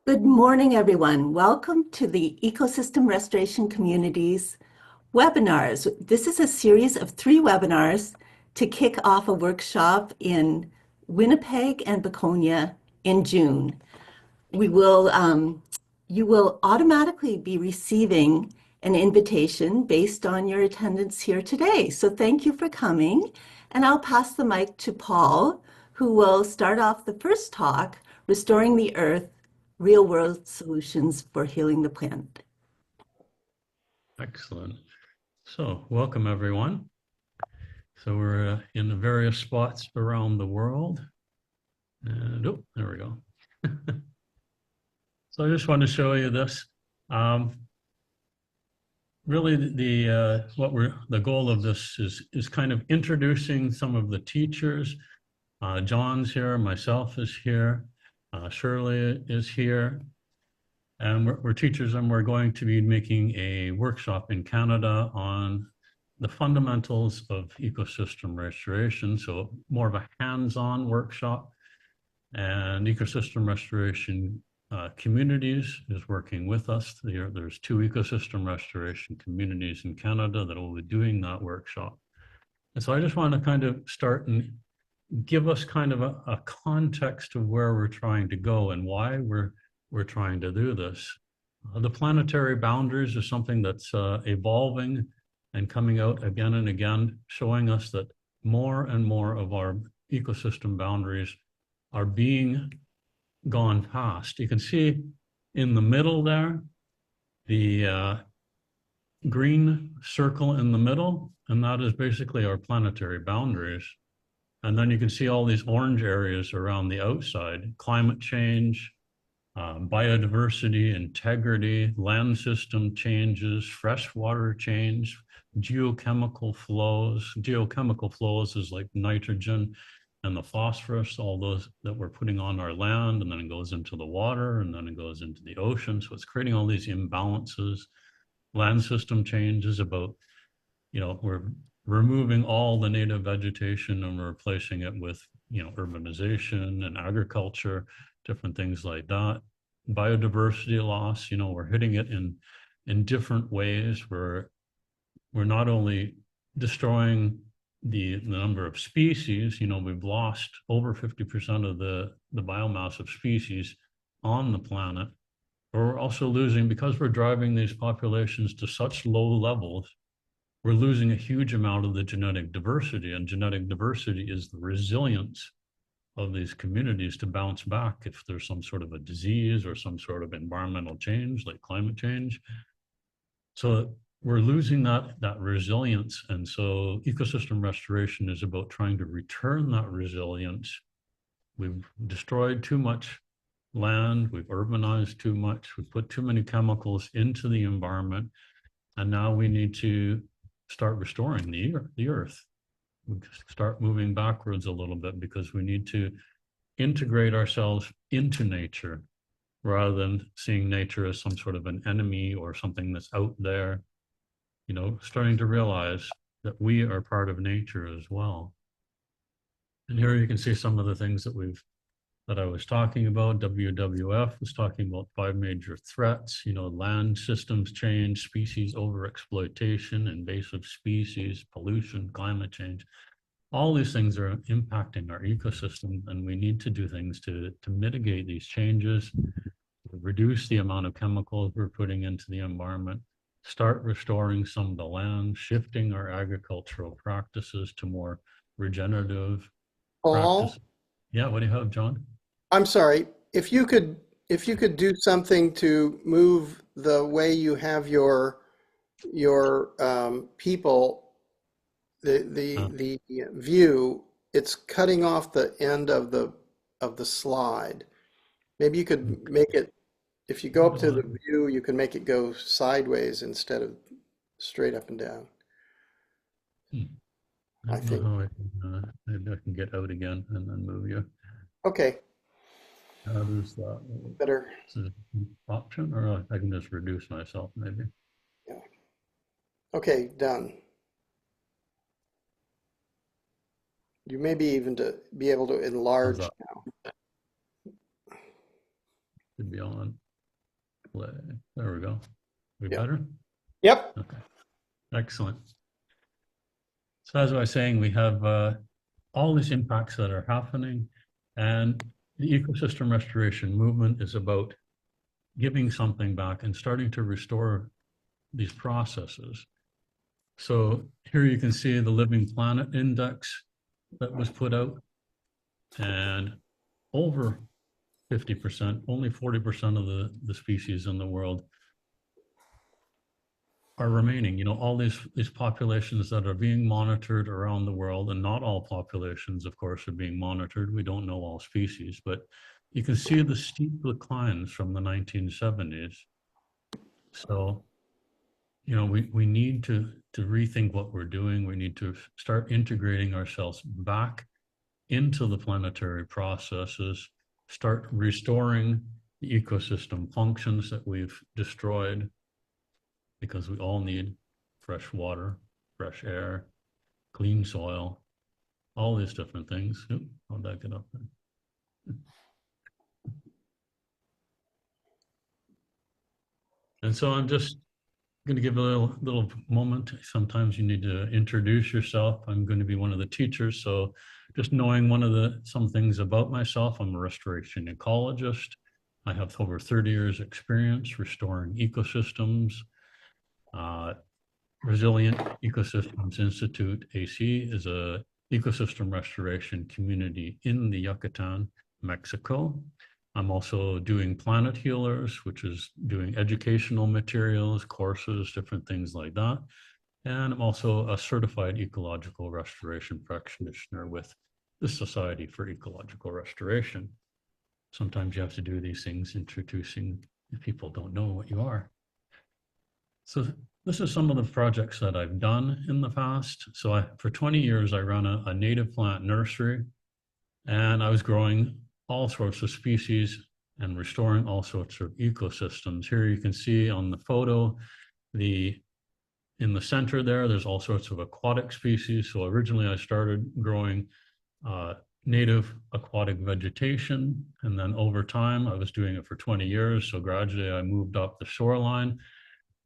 Good morning, everyone. Welcome to the Ecosystem Restoration Community's webinars. This is a series of 3 webinars to kick off a workshop in Winnipeg and Baconia in June. You will automatically be receiving an invitation based on your attendance here today. So thank you for coming. And I'll pass the mic to Paul, who will start off the first talk, Restoring the Earth, Real-World Solutions for Healing the Planet. Excellent. So welcome, everyone. So we're in the various spots around the world. And oh, there we go. So I just want to show you this. Really, the goal of this is kind of introducing some of the teachers. John's here, myself is here, Shirley is here, and we're teachers, and we're going to be making a workshop in Canada on the fundamentals of ecosystem restoration. So more of a hands-on workshop, and ecosystem restoration communities is working with us. There's 2 ecosystem restoration communities in Canada that will be doing that workshop. And so I just want to kind of start and give us kind of a context of where we're trying to go and why we're trying to do this. The planetary boundaries is something that's evolving and coming out again and again, showing us that more and more of our ecosystem boundaries are being gone past. You can see in the middle there, the green circle in the middle, and that is basically our planetary boundaries. And then you can see all these orange areas around the outside: climate change, biodiversity, integrity, land system changes, freshwater change, geochemical flows. Geochemical flows is like nitrogen and the phosphorus, all those that we're putting on our land, and then it goes into the water, and then it goes into the ocean. So it's creating all these imbalances. Land system changes about, we're removing all the native vegetation and we're replacing it with, urbanization and agriculture, different things like that. Biodiversity loss, we're hitting it in different ways. We're not only destroying the number of species, we've lost over 50% of the biomass of species on the planet. But we're also losing, because we're driving these populations to such low levels, we're losing a huge amount of the genetic diversity. And genetic diversity is the resilience of these communities to bounce back if there's some sort of a disease or some sort of environmental change like climate change. So we're losing that resilience. And so ecosystem restoration is about trying to return that resilience. We've destroyed too much land, we've urbanized too much, we've put too many chemicals into the environment, and now we need to start restoring the earth. We start moving backwards a little bit, because we need to integrate ourselves into nature rather than seeing nature as some sort of an enemy or something that's out there. Starting to realize that we are part of nature as well. And here you can see some of the things that I was talking about. WWF was talking about 5 major threats, land systems change, species overexploitation, invasive species, pollution, climate change. All these things are impacting our ecosystem, and we need to do things to mitigate these changes, reduce the amount of chemicals we're putting into the environment, start restoring some of the land, shifting our agricultural practices to more regenerative practices. Paul, Yeah, what do you have, John? I'm sorry. If you could do something to move the way you have your people, the view, it's cutting off the end of the slide. Maybe you could make it, if you go up to the view, you can make it go sideways instead of straight up and down. I I don't know think. how maybe I can get out again and then move you. Okay, There's that better. option, or I can just reduce myself maybe. Yeah. Okay, done. You may be even to be able to How's enlarge that? now. Should be on play. There we go. We Yep. better? Yep. Okay. Excellent. So as I was saying, we have all these impacts that are happening, and the ecosystem restoration movement is about giving something back and starting to restore these processes. So here you can see the Living Planet Index that was put out, and over 50%, only 40% of the species in the world are remaining. You know, all these populations that are being monitored around the world, and not all populations, of course, are being monitored. We don't know all species, but you can see the steep declines from the 1970s. So, you know, we need to rethink what we're doing. We need to start integrating ourselves back into the planetary processes, start restoring the ecosystem functions that we've destroyed, because we all need fresh water, fresh air, clean soil, all these different things. Ooh, how'd that get up there? And so I'm just going to give a little moment. Sometimes you need to introduce yourself. I'm going to be one of the teachers. So just knowing some things about myself, I'm a restoration ecologist. I have over 30 years experience restoring ecosystems. Resilient Ecosystems Institute, AC, is a ecosystem restoration community in the Yucatan, Mexico. I'm also doing Planet Healers, which is doing educational materials, courses, different things like that. And I'm also a certified ecological restoration practitioner with the Society for Ecological Restoration. Sometimes you have to do these things introducing if people don't know what you are. So this is some of the projects that I've done in the past. So for 20 years, I ran a native plant nursery, and I was growing all sorts of species and restoring all sorts of ecosystems. Here you can see on the photo, in the center there's all sorts of aquatic species. So originally I started growing native aquatic vegetation, and then over time, I was doing it for 20 years. So gradually I moved up the shoreline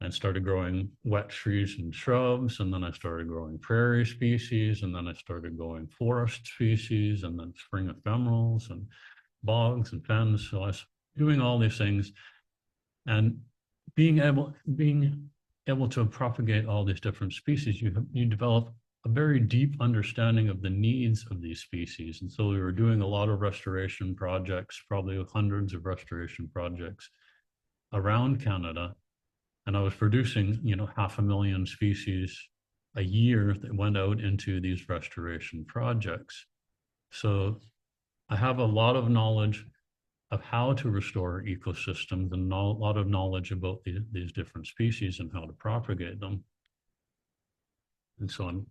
and started growing wet trees and shrubs, and then I started growing prairie species, and then I started growing forest species, and then spring ephemerals and bogs and fens. So I was doing all these things, and being able to propagate all these different species, you develop a very deep understanding of the needs of these species. And so we were doing a lot of restoration projects, probably hundreds of restoration projects around Canada. And I was producing, 500,000 species a year that went out into these restoration projects. So I have a lot of knowledge of how to restore ecosystems, and a lot of knowledge about these different species and how to propagate them. And so I'm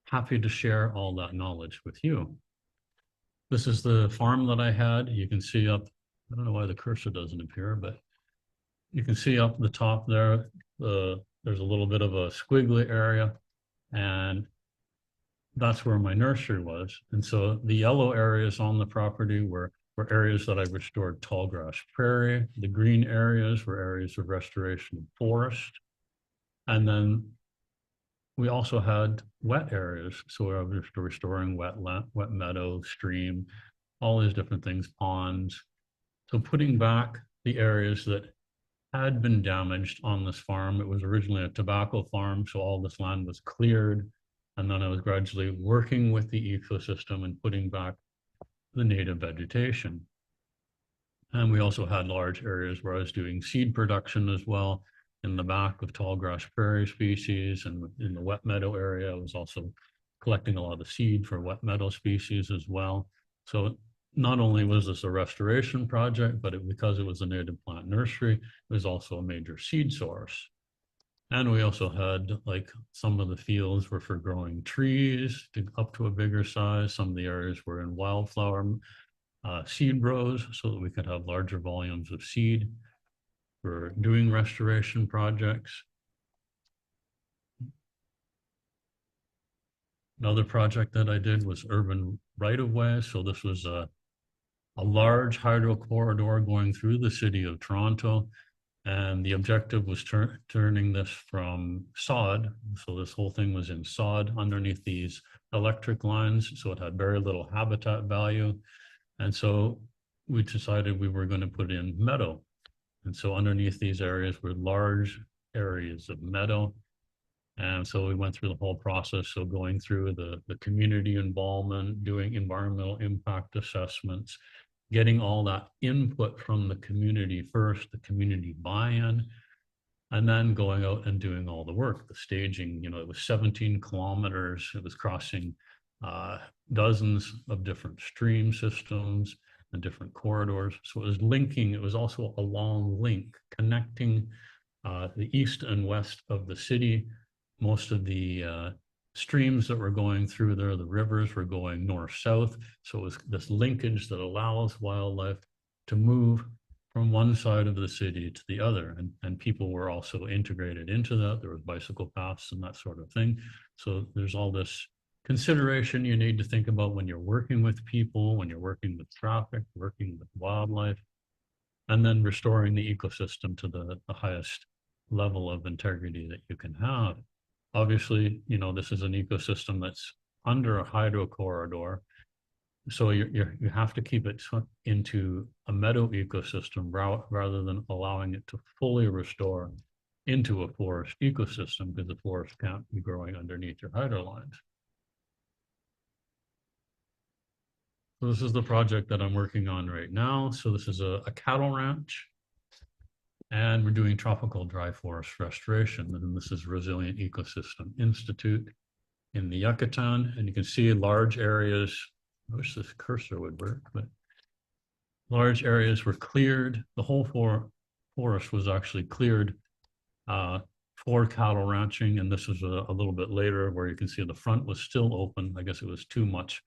happy to share all that knowledge with you. This is the farm that I had. You can see up, I don't know why the cursor doesn't appear, but you can see up the top there, there's a little bit of a squiggly area, and that's where my nursery was. And so the yellow areas on the property were areas that I restored tall grass prairie. The green areas were areas of restoration of forest. And then we also had wet areas. So I was restoring wet meadow, stream, all these different things, ponds. So putting back the areas that had been damaged on this farm. It was originally a tobacco farm, so all this land was cleared. And then I was gradually working with the ecosystem and putting back the native vegetation. And we also had large areas where I was doing seed production as well in the back of tall grass prairie species, and in the wet meadow area, I was also collecting a lot of seed for wet meadow species as well. So not only was this a restoration project, but because it was a native plant nursery, it was also a major seed source. And we also had, like, some of the fields were for growing trees up to a bigger size. Some of the areas were in wildflower seed rows so that we could have larger volumes of seed for doing restoration projects. Another project that I did was urban right-of-way. So this was a large hydro corridor going through the city of Toronto. And the objective was turning this from sod. So this whole thing was in sod underneath these electric lines. So it had very little habitat value. And so we decided we were going to put in meadow. And so underneath these areas were large areas of meadow. And so we went through the whole process. So going through the community involvement, doing environmental impact assessments, getting all that input from the community first, the community buy-in, and then going out and doing all the work, the staging. It was 17 kilometers. It was crossing dozens of different stream systems and different corridors. So it was linking. It was also a long link connecting the east and west of the city. Most of the streams that were going through there, the rivers were going north-south. So it was this linkage that allows wildlife to move from one side of the city to the other. And people were also integrated into that. There was bicycle paths and that sort of thing. So there's all this consideration you need to think about when you're working with people, when you're working with traffic, working with wildlife, and then restoring the ecosystem to the highest level of integrity that you can have. Obviously, this is an ecosystem that's under a hydro corridor. So you have to keep it into a meadow ecosystem rather than allowing it to fully restore into a forest ecosystem, because the forest can't be growing underneath your hydro lines. So this is the project that I'm working on right now. So this is a cattle ranch. And we're doing tropical dry forest restoration. And this is Resilient Ecosystem Institute in the Yucatan. And you can see large areas. I wish this cursor would work, but large areas were cleared. The whole forest was actually cleared for cattle ranching. And this is a little bit later where you can see the front was still open. I guess it was too much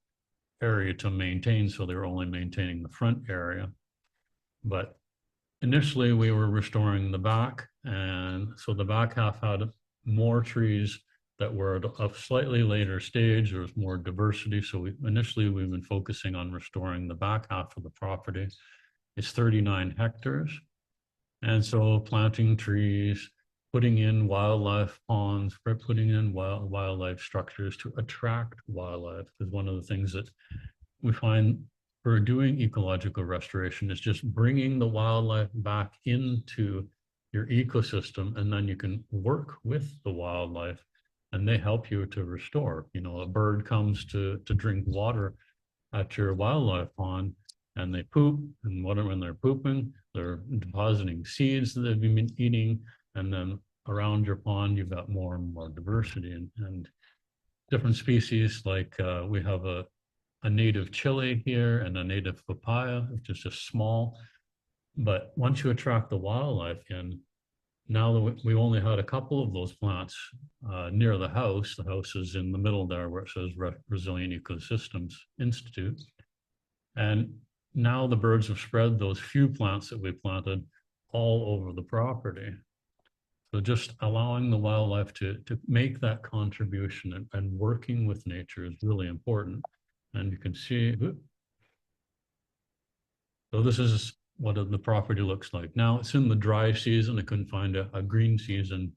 area to maintain, so they were only maintaining the front area. But initially, we were restoring the back, and so the back half had more trees that were at a slightly later stage. There was more diversity, so initially we've been focusing on restoring the back half of the property. It's 39 hectares, and so planting trees, putting in wildlife ponds, putting in wildlife structures to attract wildlife, is one of the things that we find for doing ecological restoration is just bringing the wildlife back into your ecosystem, and then you can work with the wildlife and they help you to restore. A bird comes to drink water at your wildlife pond and they poop, and when they're pooping, they're depositing seeds that they've been eating, and then around your pond you've got more and more diversity and different species. Like we have a native chili here and a native papaya, which is just small. But once you attract the wildlife in, now that we only had a couple of those plants near the house is in the middle there where it says Resilient Ecosystems Institute. And now the birds have spread those few plants that we planted all over the property. So just allowing the wildlife to make that contribution and working with nature is really important. And you can see, so this is what the property looks like. Now it's in the dry season. I couldn't find a green season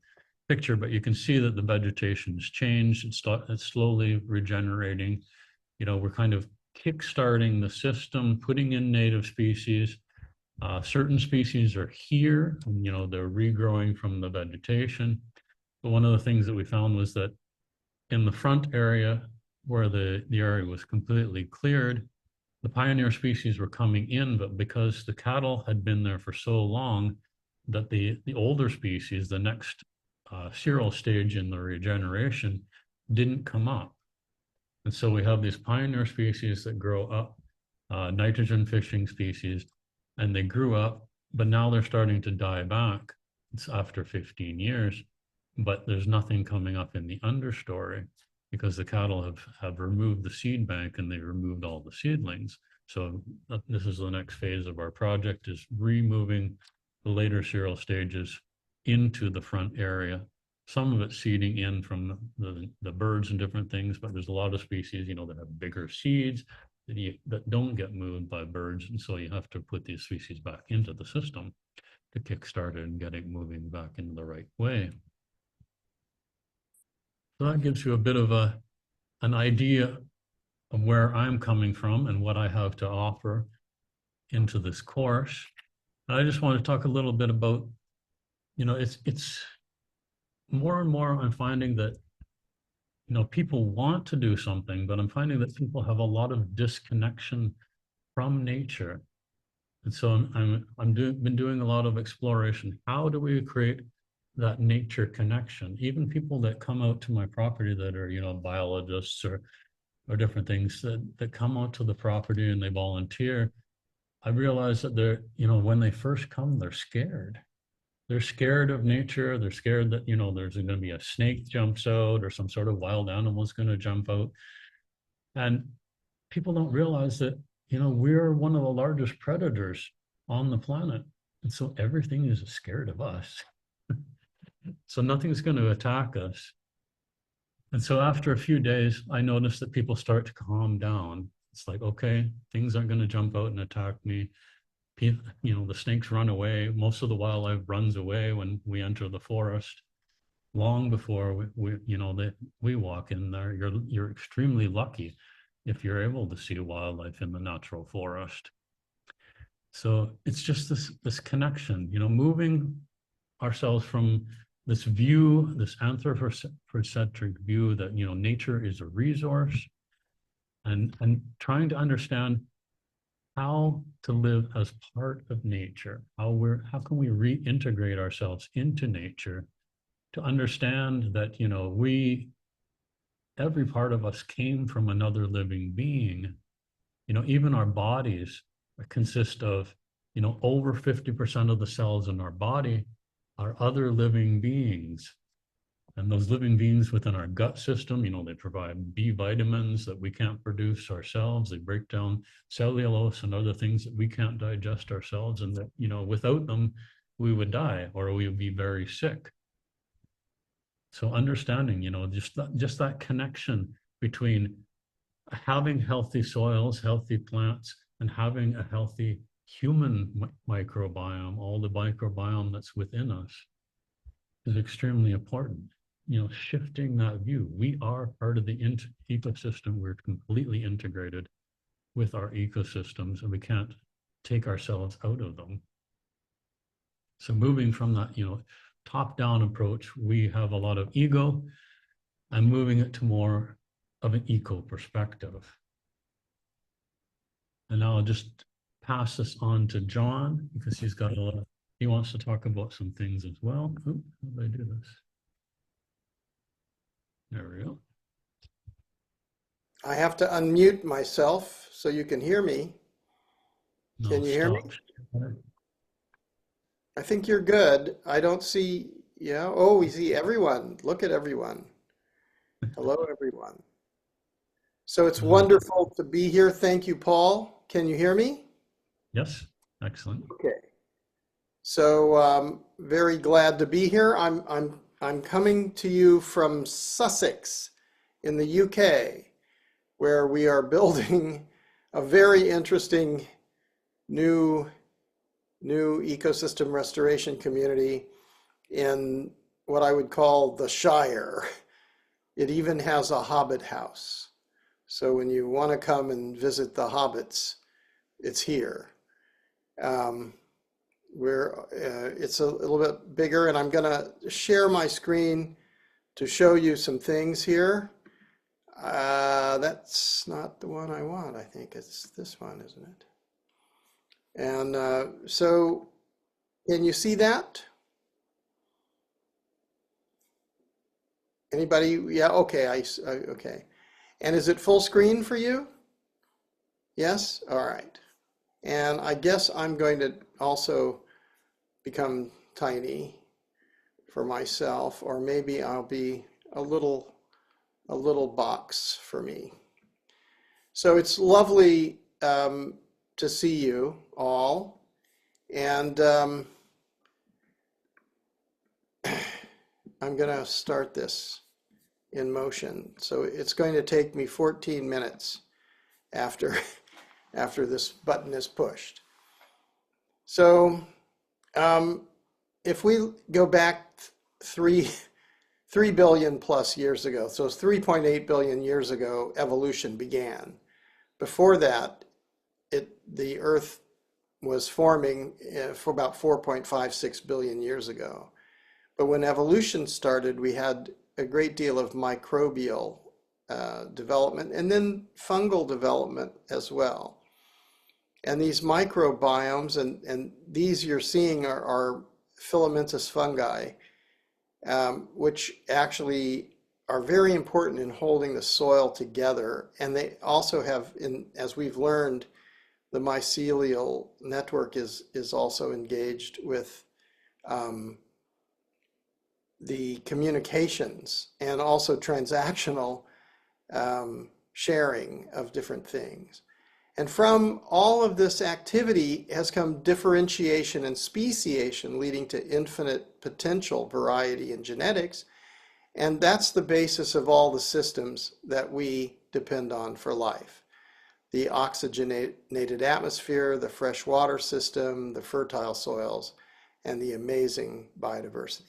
picture, but you can see that the vegetation has changed. It's slowly regenerating. We're kind of kickstarting the system, putting in native species. Certain species are here, and they're regrowing from the vegetation. But one of the things that we found was that in the front area, where the area was completely cleared, the pioneer species were coming in, but because the cattle had been there for so long, that the older species, the next cereal stage in the regeneration, didn't come up. And so we have these pioneer species that grow up, nitrogen fishing species, and they grew up, but now they're starting to die back. It's after 15 years, but there's nothing coming up in the understory, because the cattle have removed the seed bank and they removed all the seedlings. So this is the next phase of our project, is removing the later cereal stages into the front area. Some of it seeding in from the birds and different things, but there's a lot of species, that have bigger seeds. that don't get moved by birds. And so you have to put these species back into the system to kickstart it and get it moving back in the right way. So that gives you a bit of an idea of where I'm coming from and what I have to offer into this course. And I just want to talk a little bit about, it's more and more I'm finding that, people want to do something, but I'm finding that people have a lot of disconnection from nature. And so been doing a lot of exploration. How do we create that nature connection? Even people that come out to my property that are, biologists or different things that come out to the property and they volunteer, I realize that when they first come, they're scared. They're scared of nature. They're scared that, there's going to be a snake jumps out or some sort of wild animal is going to jump out. And people don't realize that, we're one of the largest predators on the planet. And so everything is scared of us. So nothing's going to attack us. And so after a few days, I noticed that people start to calm down. It's like, okay, things aren't going to jump out and attack me. The snakes run away. Most of the wildlife runs away when we enter the forest. Long before we walk in there, you're extremely lucky if you're able to see wildlife in the natural forest. So it's just this connection, moving ourselves from this view, this anthropocentric view that nature is a resource, and trying to understand how to live as part of nature, how can we reintegrate ourselves into nature to understand that every part of us came from another living being. Even our bodies consist of over 50% of the cells in our body are other living beings. And those living beings within our gut system, they provide B vitamins that we can't produce ourselves. They break down cellulose and other things that we can't digest ourselves. And that, without them, we would die or we would be very sick. So understanding, just that connection between having healthy soils, healthy plants, and having a healthy human microbiome, all the microbiome that's within us is extremely important. Shifting that view. We are part of the ecosystem. We're completely integrated with our ecosystems and we can't take ourselves out of them. So moving from that, top-down approach, we have a lot of ego, and moving it to more of an eco perspective. And now I'll just pass this on to John because he wants to talk about some things as well. Ooh, how did I do this? There we go. I have to unmute myself so you can hear me. No, Can you hear me? stop. I think you're good. I don't see, oh, we see everyone. Look at everyone. Hello, everyone. So it's wonderful to be here. Thank you, Paul. Can you hear me? Yes, excellent. Okay. So very glad to be here. I'm coming to you from Sussex in the UK, where we are building a very interesting new ecosystem restoration community in what I would call the Shire. It even has a hobbit house. So when you want to come and visit the hobbits, it's here. It's a little bit bigger, and I'm going to share my screen to show you some things here. That's not the one I want. I think it's this one, isn't it? And so can you see that? Anybody? Yeah, okay. Okay. And is it full screen for you? Yes? All right. And I guess I'm going to also become tiny for myself, or maybe I'll be a little box for me. So it's lovely to see you all, and I'm going to start this in motion. So it's going to take me 14 minutes after after this button is pushed. So if we go back 3 billion plus years ago, so it's 3.8 billion years ago, evolution began. Before that, the Earth was forming for about 4.56 billion years ago. But when evolution started, we had a great deal of microbial development and then fungal development as well. And these microbiomes, and these you're seeing are filamentous fungi, which actually are very important in holding the soil together. And they also have, as we've learned, the mycelial network is also engaged with the communications and also transactional sharing of different things. And from all of this activity has come differentiation and speciation, leading to infinite potential variety in genetics. And that's the basis of all the systems that we depend on for life. The oxygenated atmosphere, the fresh water system, the fertile soils, and the amazing biodiversity.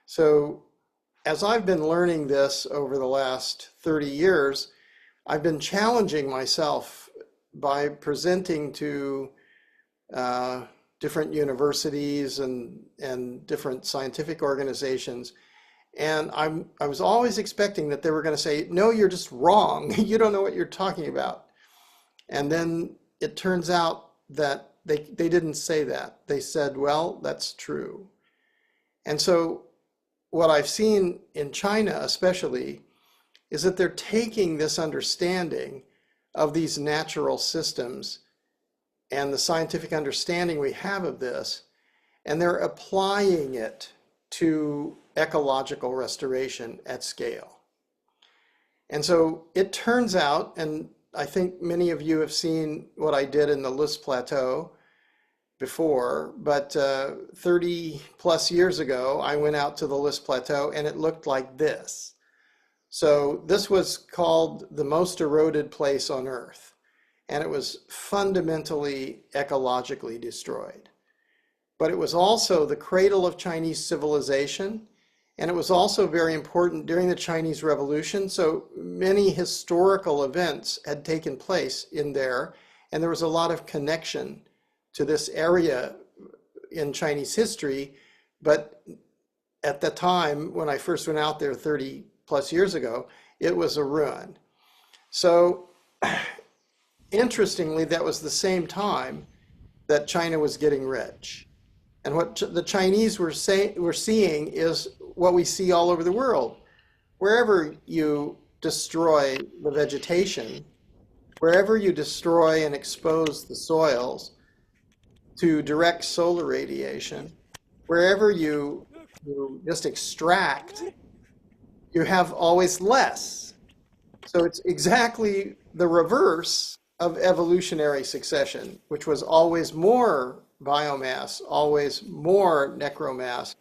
So as I've been learning this over the last 30 years, I've been challenging myself by presenting to different universities and different scientific organizations. And I was always expecting that they were going to say, no, you're just wrong. You don't know what you're talking about. And then it turns out that they didn't say that. They said, well, that's true. And so what I've seen in China especially is that they're taking this understanding of these natural systems and the scientific understanding we have of this, and they're applying it to ecological restoration at scale. And so it turns out, and I think many of you have seen what I did in the Loess Plateau before, but 30 plus years ago, I went out to the Loess Plateau and it looked like this. So this was called the most eroded place on Earth, and it was fundamentally ecologically destroyed. But it was also the cradle of Chinese civilization, and it was also very important during the Chinese Revolution. So many historical events had taken place in there, and there was a lot of connection to this area in Chinese history. But at the time, when I first went out there 30 plus years ago, it was a ruin. So interestingly, that was the same time that China was getting rich. And what the Chinese were seeing is what we see all over the world. Wherever you destroy the vegetation, wherever you destroy and expose the soils to direct solar radiation, wherever you just extract, you have always less. So it's exactly the reverse of evolutionary succession, which was always more biomass, always more necromass,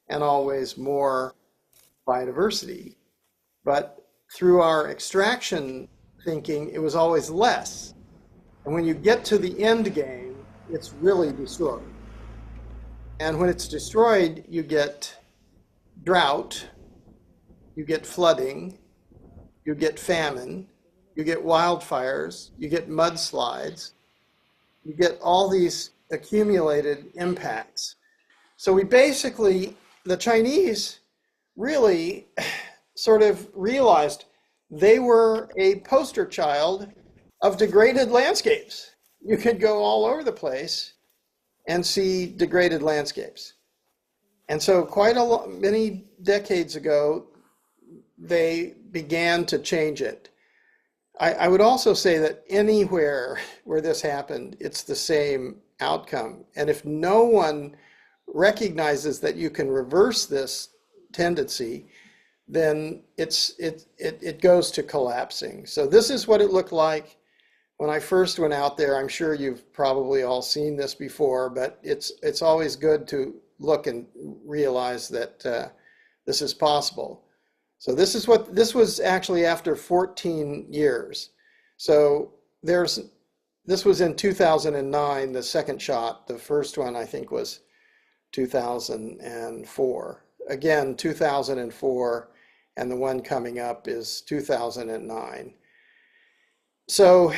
and always more biodiversity. But through our extraction thinking, it was always less. And when you get to the end game, it's really destroyed. And when it's destroyed, you get drought, you get flooding, you get famine, you get wildfires, you get mudslides, you get all these accumulated impacts. So we basically, the Chinese really sort of realized they were a poster child of degraded landscapes. You could go all over the place and see degraded landscapes. And so many decades ago, they began to change it. I would also say that anywhere where this happened, it's the same outcome. And if no one recognizes that you can reverse this tendency, then it goes to collapsing. So this is what it looked like when I first went out there. I'm sure you've probably all seen this before, but it's always good to look and realize that this is possible. So this was actually after 14 years. So there's this was in 2009, the second shot. The first one, I think, was 2004. Again, 2004, and the one coming up is 2009. So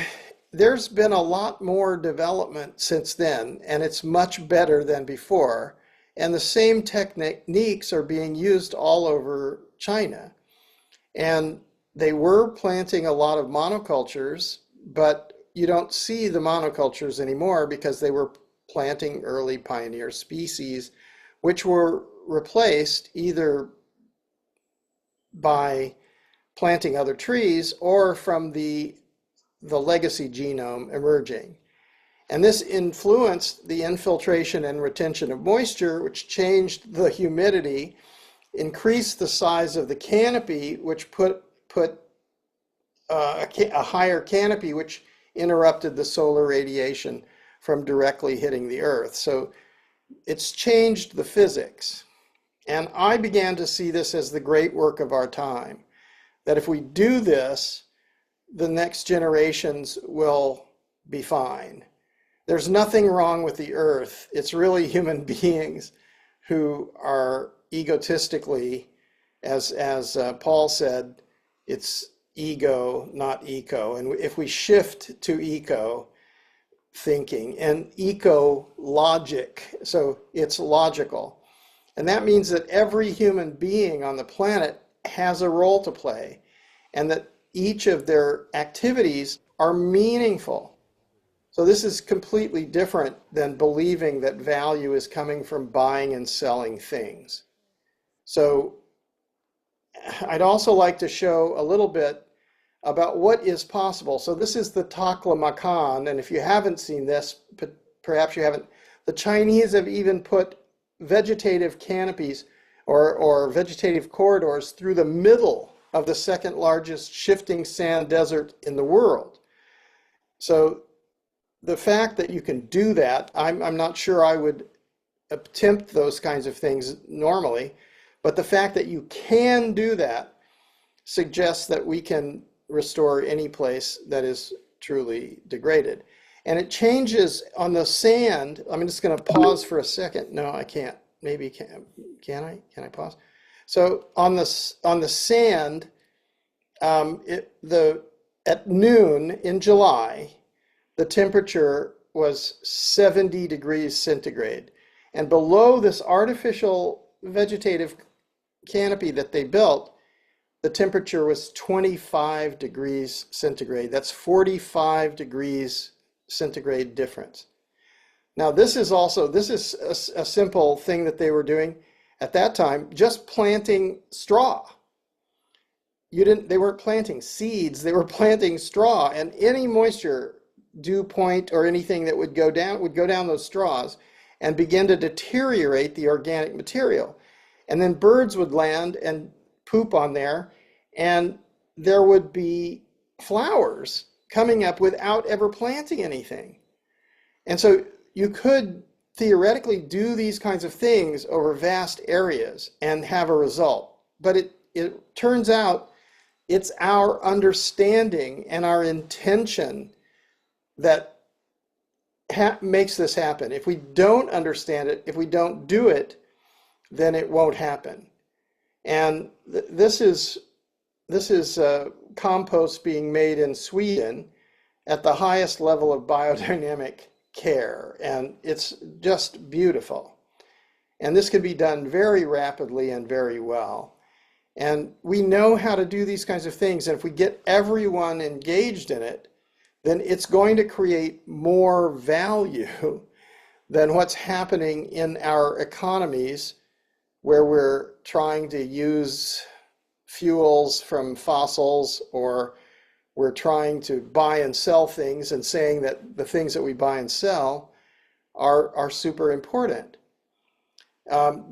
there's been a lot more development since then, and it's much better than before. And the same techniques are being used all over China. And they were planting a lot of monocultures, but you don't see the monocultures anymore because they were planting early pioneer species, which were replaced either by planting other trees or from the legacy genome emerging. And this influenced the infiltration and retention of moisture, which changed the humidity, increased the size of the canopy, which put a higher canopy, which interrupted the solar radiation from directly hitting the earth. So it's changed the physics. And I began to see this as the great work of our time, that if we do this, the next generations will be fine. There's nothing wrong with the earth. It's really human beings who are egotistically, as Paul said, it's ego, not eco. And if we shift to eco thinking and eco logic, so it's logical. And that means that every human being on the planet has a role to play, and that each of their activities are meaningful. So this is completely different than believing that value is coming from buying and selling things. So I'd also like to show a little bit about what is possible. So this is the Taklamakan, and if you haven't seen this, perhaps you haven't, the Chinese have even put vegetative canopies or vegetative corridors through the middle of the second largest shifting sand desert in the world. So the fact that you can do that, I'm not sure I would attempt those kinds of things normally, but the fact that you can do that suggests that we can restore any place that is truly degraded. And it changes on the sand. I'm just going to pause for a second. No, I can't. Maybe can I? Can I pause? So on the sand, at noon in July, the temperature was 70 degrees centigrade. And below this artificial vegetative canopy that they built, the temperature was 25 degrees centigrade. That's 45 degrees centigrade difference. Now this is a simple thing that they were doing at that time, just planting straw. They weren't planting seeds, they were planting straw, and any moisture, dew point or anything that would go down those straws and begin to deteriorate the organic material. And then birds would land and poop on there, and there would be flowers coming up without ever planting anything. And so you could theoretically do these kinds of things over vast areas and have a result. But it turns out it's our understanding and our intention that makes this happen. If we don't understand it, if we don't do it, then it won't happen. And this is compost being made in Sweden at the highest level of biodynamic care, and it's just beautiful. And this can be done very rapidly and very well. And we know how to do these kinds of things, and if we get everyone engaged in it, then it's going to create more value than what's happening in our economies, where we're trying to use fuels from fossils, or we're trying to buy and sell things and saying that the things that we buy and sell are super important.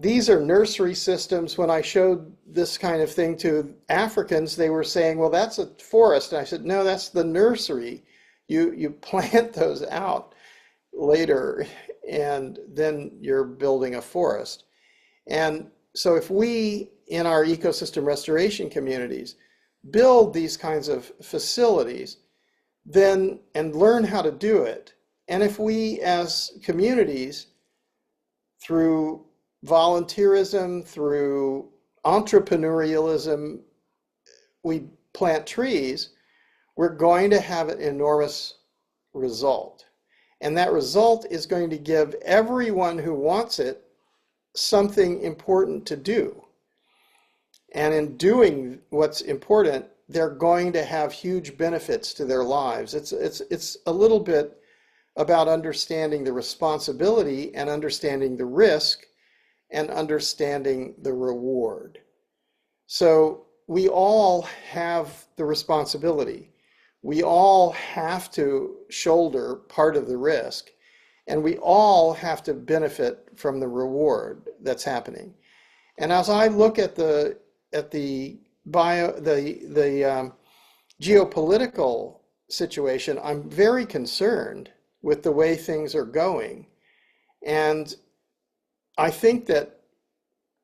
These are nursery systems. When I showed this kind of thing to Africans, they were saying, well, that's a forest. And I said, no, that's the nursery. You plant those out later, and then you're building a forest. And so if we, in our ecosystem restoration communities, build these kinds of facilities, then and learn how to do it. And if we as communities, through volunteerism, through entrepreneurialism, we plant trees, we're going to have an enormous result. And that result is going to give everyone who wants it something important to do. And in doing what's important, they're going to have huge benefits to their lives. It's a little bit about understanding the responsibility and understanding the risk and understanding the reward. So we all have the responsibility. We all have to shoulder part of the risk, and we all have to benefit from the reward that's happening. And as I look at the geopolitical situation, I'm very concerned with the way things are going. And I think that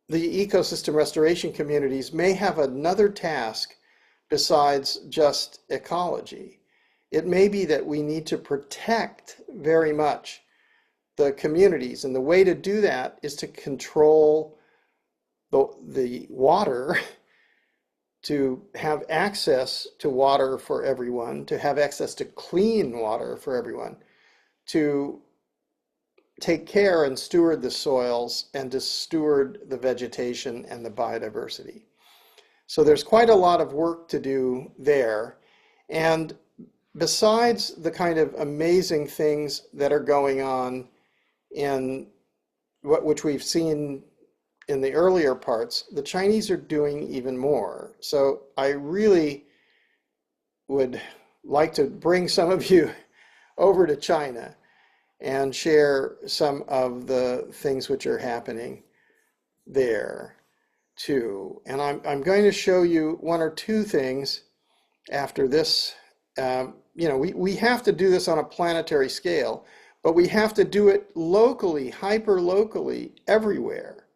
the ecosystem restoration communities may have another task besides just ecology. It may be that we need to protect very much the communities, and the way to do that is to control the water, to have access to water for everyone, to have access to clean water for everyone, to take care and steward the soils, and to steward the vegetation and the biodiversity. So there's quite a lot of work to do there. And besides the kind of amazing things that are going on in which we've seen in the earlier parts, the Chinese are doing even more. So I really would like to bring some of you over to China and share some of the things which are happening there too. And I'm going to show you one or two things after this. We have to do this on a planetary scale, but we have to do it locally, hyper-locally, everywhere.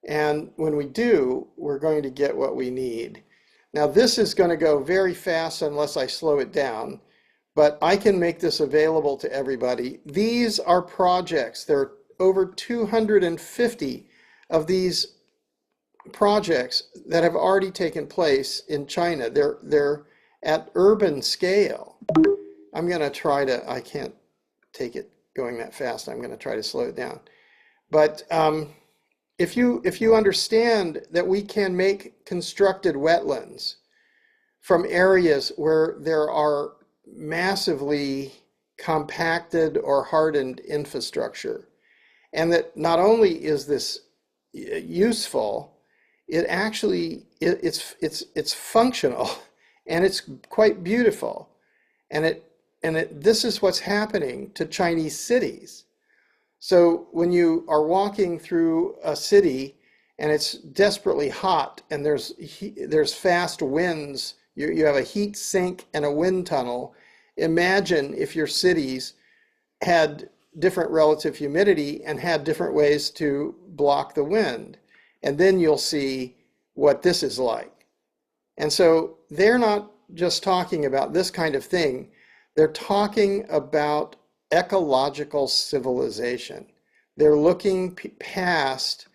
And when we do, we're going to get what we need. Now, this is going to go very fast unless I slow it down, but I can make this available to everybody. These are projects. There are over 250 of these projects that have already taken place in China. They're at urban scale. I'm going to try to, I can't take it going that fast. I'm going to try to slow it down. But if you understand that we can make constructed wetlands from areas where there are massively compacted or hardened infrastructure, and that not only is this useful, it actually it's functional, and it's quite beautiful, and this is what's happening to Chinese cities. So when you are walking through a city and it's desperately hot and there's fast winds, you have a heat sink and a wind tunnel. Imagine if your cities had different relative humidity and had different ways to block the wind. And then you'll see what this is like. And so they're not just talking about this kind of thing. They're talking about ecological civilization. They're looking past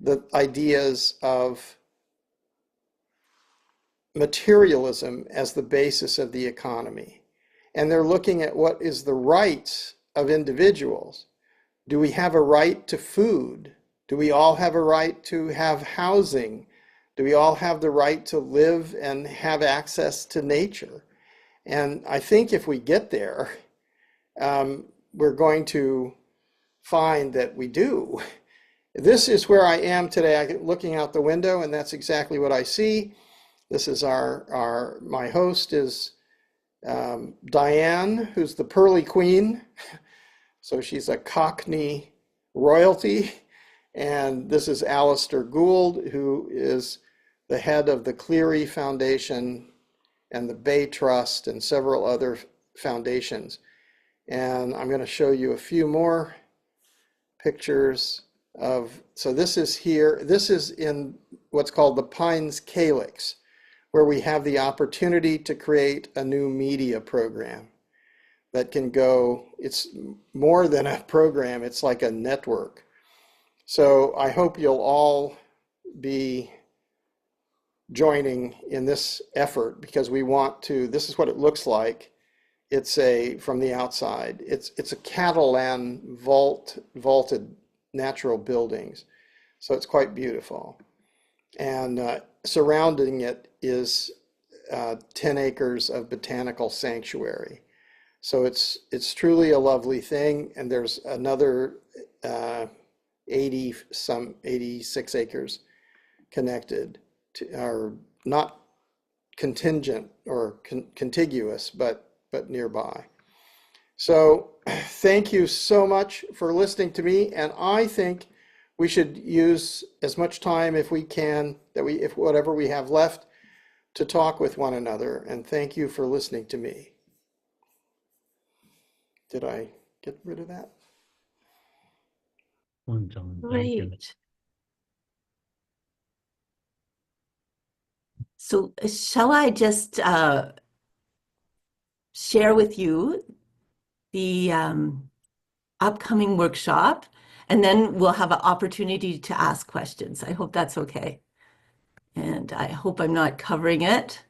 the ideas of materialism as the basis of the economy. And they're looking at what is the rights of individuals. Do we have a right to food? Do we all have a right to have housing? Do we all have the right to live and have access to nature? And I think if we get there, we're going to find that we do. This is where I am today, looking out the window, and that's exactly what I see. This is my host is Diane, who's the Pearly Queen. So she's a Cockney royalty. And this is Alistair Gould, who is the head of the Cleary Foundation and the Bay Trust and several other foundations. And I'm going to show you a few more pictures of, so this is here, this is in what's called the Pines Calyx, where we have the opportunity to create a new media program that can go, it's more than a program, it's like a network. So I hope you'll all be joining in this effort, because we want to, this is what it looks like. It's from the outside, it's a Catalan vaulted natural buildings. So it's quite beautiful. And surrounding it is 10 acres of botanical sanctuary. So it's truly a lovely thing. And there's another 86 acres connected to, or not contingent or contiguous, but nearby. So thank you so much for listening to me. And I think we should use as much time if we can, if whatever we have left, to talk with one another. And thank you for listening to me. Did I get rid of that? John, thank you. Great. So shall I just share with you the upcoming workshop, and then we'll have an opportunity to ask questions. I hope that's okay. And I hope I'm not covering it.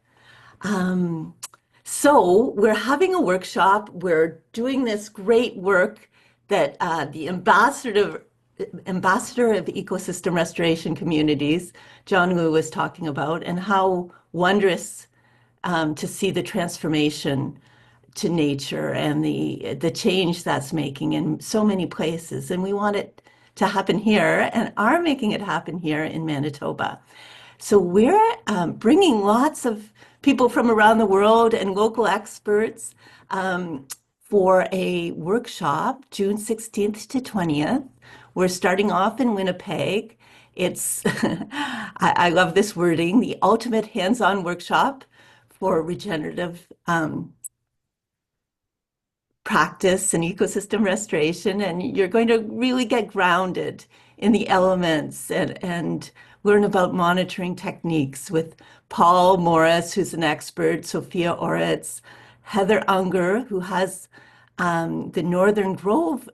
So we're having a workshop. We're doing this great work that the ambassador of ecosystem restoration communities, John Wu, was talking about, and how wondrous to see the transformation to nature and the change that's making in so many places. And we want it to happen here, and are making it happen here in Manitoba. So we're bringing lots of people from around the world and local experts for a workshop, June 16th to 20th. We're starting off in Winnipeg. It's, I love this wording, the ultimate hands-on workshop for regenerative practice and ecosystem restoration. And you're going to really get grounded in the elements and learn about monitoring techniques with Paul Morris, who's an expert, Sophia Oritz, Heather Unger, who has the Northern Grove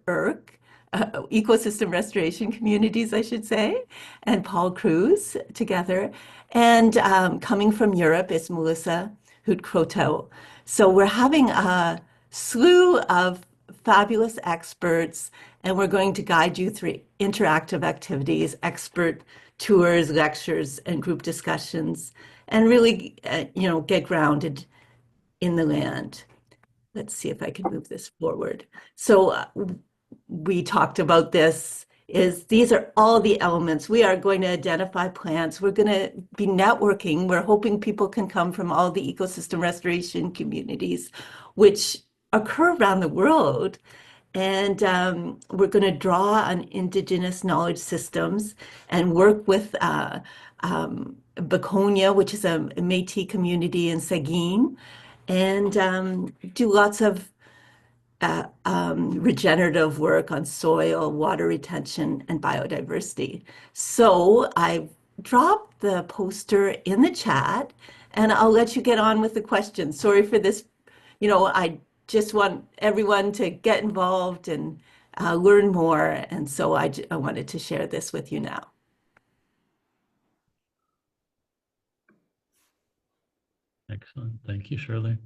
ecosystem restoration communities, I should say, and Paul Cruz together. And coming from Europe is Melissa Hout-Croteau. So we're having a slew of fabulous experts, and we're going to guide you through interactive activities, expert tours, lectures, and group discussions, and really, get grounded in the land. Let's see if I can move this forward. So we talked about this, these are all the elements. We are going to identify plants. We're going to be networking. We're hoping people can come from all the ecosystem restoration communities, which occur around the world. And we're going to draw on Indigenous knowledge systems and work with Baconia, which is a Métis community in Seguin, and do lots of regenerative work on soil, water retention, and biodiversity. So I've dropped the poster in the chat, and I'll let you get on with the questions. Sorry for this. I just want everyone to get involved and learn more. And so I wanted to share this with you now. Excellent. Thank you, Shirley.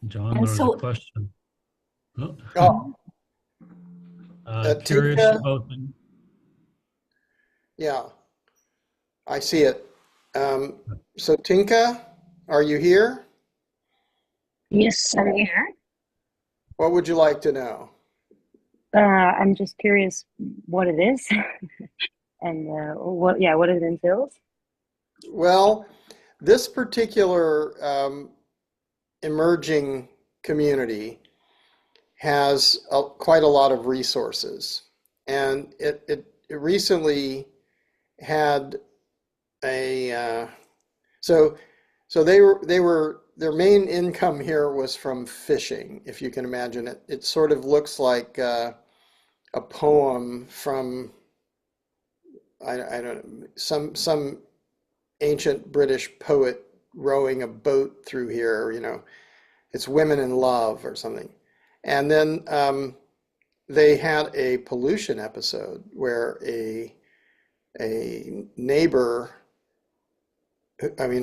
John, And there was so, a question. Oh. Curious Tinka, about yeah, I see it. So Tinka, are you here? Yes, I'm here. What would you like to know? I'm just curious what it is and what it entails. Well, this particular emerging community has quite a lot of resources, and it recently had a so their main income here was from fishing, if you can imagine it. It sort of looks like a poem from I don't, some ancient British poet rowing a boat through here, it's Women in Love or something. And then they had a pollution episode where a neighbor,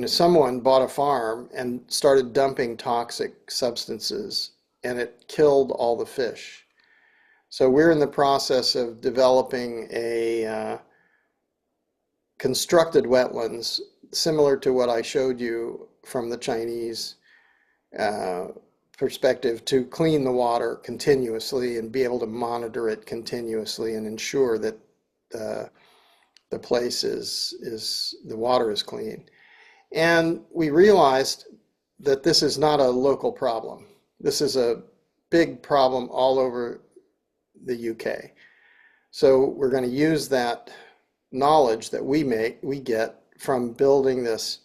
someone bought a farm and started dumping toxic substances, and it killed all the fish. So we're in the process of developing a constructed wetlands similar to what I showed you from the Chinese perspective, to clean the water continuously and be able to monitor it continuously and ensure that the place the water is clean. And we realized that this is not a local problem. This is a big problem all over the UK. So we're going to use that knowledge that we get from building this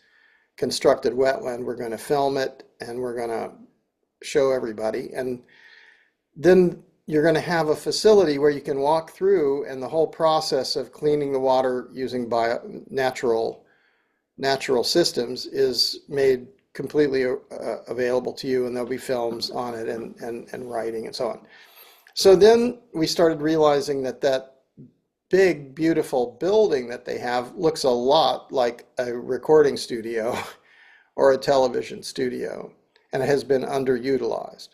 constructed wetland. We're going to film it and we're going to show everybody. And then you're going to have a facility where you can walk through, and the whole process of cleaning the water using natural systems is made completely available to you, and there'll be films on it and writing and so on. So then we started realizing that big, beautiful building that they have looks a lot like a recording studio or a television studio, and it has been underutilized.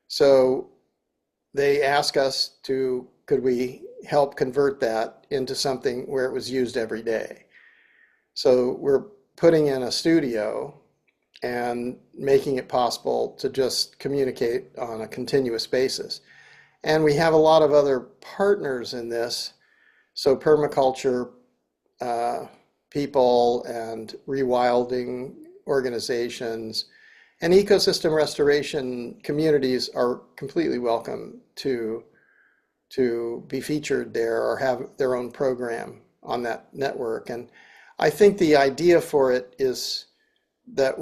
So they asked us could we help convert that into something where it was used every day. So we're putting in a studio and making it possible to just communicate on a continuous basis. And we have a lot of other partners in this. So permaculture people and rewilding organizations and ecosystem restoration communities are completely welcome to be featured there or have their own program on that network. And I think the idea for it is that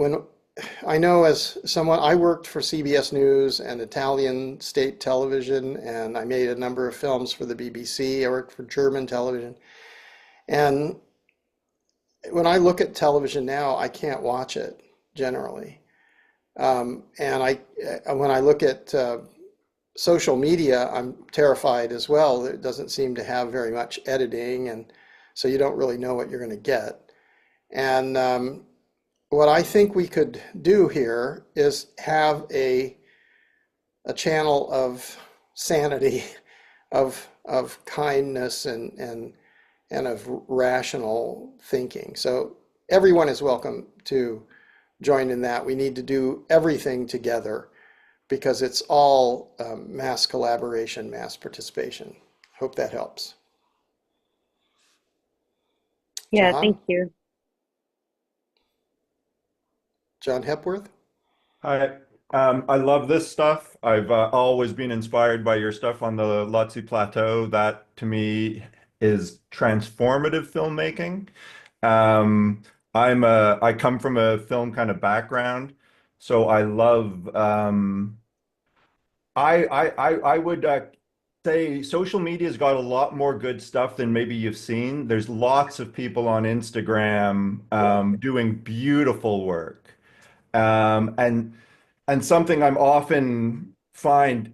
I know, as someone, I worked for CBS News and Italian state television, and I made a number of films for the BBC. I worked for German television. And when I look at television now, I can't watch it generally. And when I look at social media, I'm terrified as well. It doesn't seem to have very much editing, and so you don't really know what you're going to get. And what I think we could do here is have a channel of sanity, of kindness, and of rational thinking. So everyone is welcome to join in that. We need to do everything together because it's all mass collaboration, mass participation. Hope that helps. Yeah, John? thank you. John Hepworth? Hi, I love this stuff. I've always been inspired by your stuff on the Lhotse Plateau. That to me is transformative filmmaking. I come from a film kind of background, so I love I would say social media's got a lot more good stuff than maybe you've seen. There's lots of people on Instagram doing beautiful work. And something I'm often find,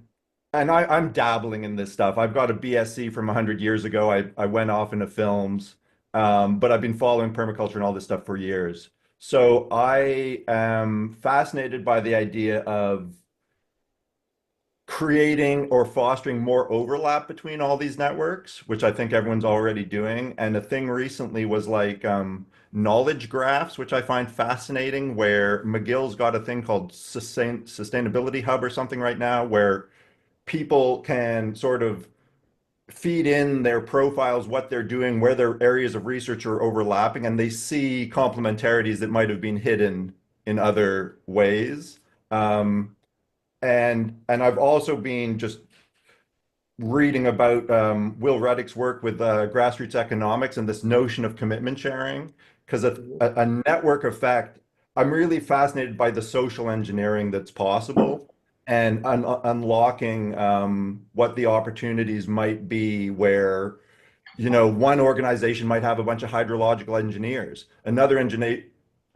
and I'm dabbling in this stuff. I've got a BSc from 100 years ago. I went off into films, but I've been following permaculture and all this stuff for years. So I am fascinated by the idea of creating or fostering more overlap between all these networks, which I think everyone's already doing. And a thing recently was like knowledge graphs, which I find fascinating, where McGill's got a thing called Sustainability Hub or something right now, where people can sort of feed in their profiles, what they're doing, where their areas of research are overlapping, and they see complementarities that might have been hidden in other ways. And I've also been just reading about Will Ruddick's work with grassroots economics and this notion of commitment sharing, because a network effect, I'm really fascinated by the social engineering that's possible and unlocking what the opportunities might be where one organization might have a bunch of hydrological engineers, another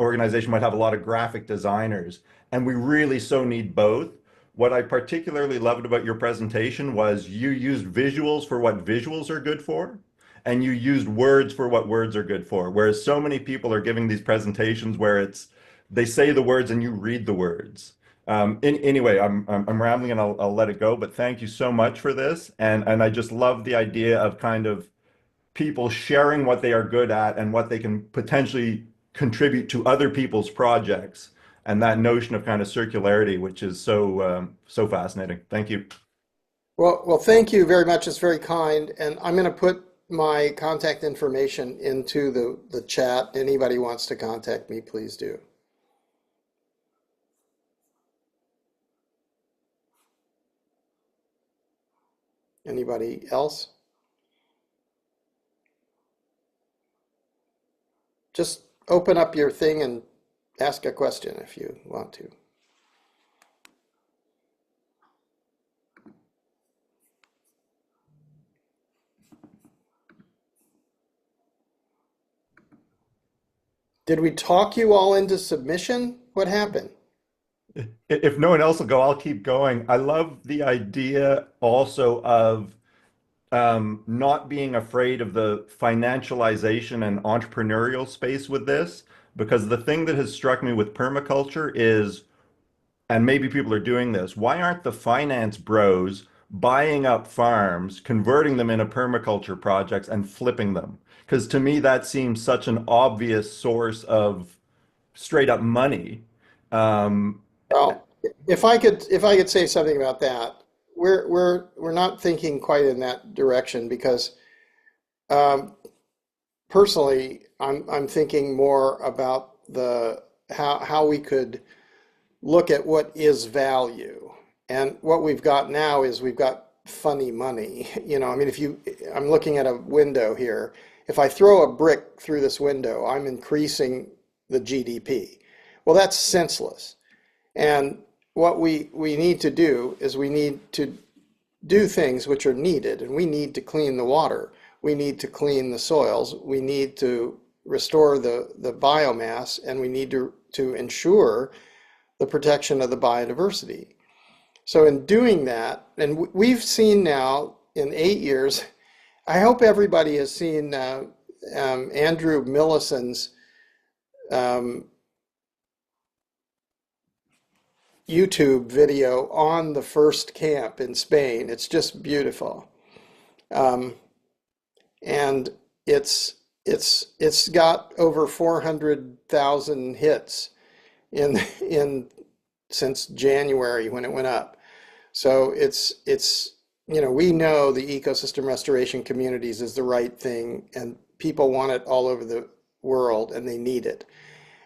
organization might have a lot of graphic designers, and we really so need both. What I particularly loved about your presentation was you used visuals for what visuals are good for, and you used words for what words are good for. Whereas so many people are giving these presentations where they say the words and you read the words. Anyway, I'm rambling and I'll let it go, but thank you so much for this. And I just love the idea of kind of people sharing what they are good at and what they can potentially contribute to other people's projects, and that notion of kind of circularity, which is so fascinating. Thank you. Well, thank you very much. It's very kind. And I'm going to put my contact information into the chat. Anybody wants to contact me, please do. Anybody else? Just open up your thing and ask a question if you want to. Did we talk you all into submission? What happened? If no one else will go, I'll keep going. I love the idea also of not being afraid of the financialization and entrepreneurial space with this, because the thing that has struck me with permaculture is, and maybe people are doing this, why aren't the finance bros buying up farms, converting them into permaculture projects and flipping them? Because to me, that seems such an obvious source of straight up money. Well, if I could say something about that, we're not thinking quite in that direction because personally, I'm thinking more about how we could look at what is value. And what we've got now is we've got funny money. I mean, I'm looking at a window here. If I throw a brick through this window, I'm increasing the GDP. Well, that's senseless. And what we need to do is we need to do things which are needed, and we need to clean the water. We need to clean the soils. We need to restore the biomass, and we need to ensure the protection of the biodiversity. So in doing that, and we've seen now in 8 years, I hope everybody has seen Andrew Millison's YouTube video on the first camp in Spain. It's just beautiful. And it's got over 400,000 hits since January when it went up. So we know the ecosystem restoration communities is the right thing, and people want it all over the world, and they need it.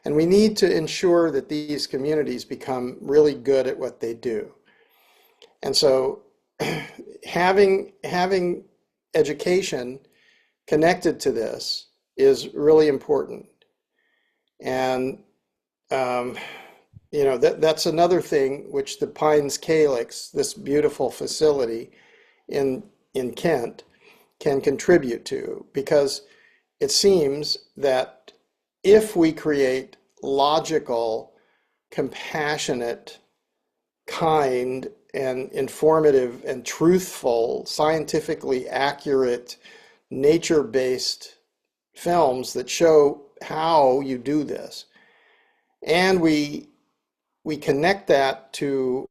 And we need to ensure that these communities become really good at what they do. And so having education connected to this is really important. And that's another thing which the Pines Calyx, this beautiful facility in Kent, can contribute to, because it seems that if we create logical, compassionate, kind, and informative and truthful, scientifically accurate, nature-based films that show how you do this, and we connect that to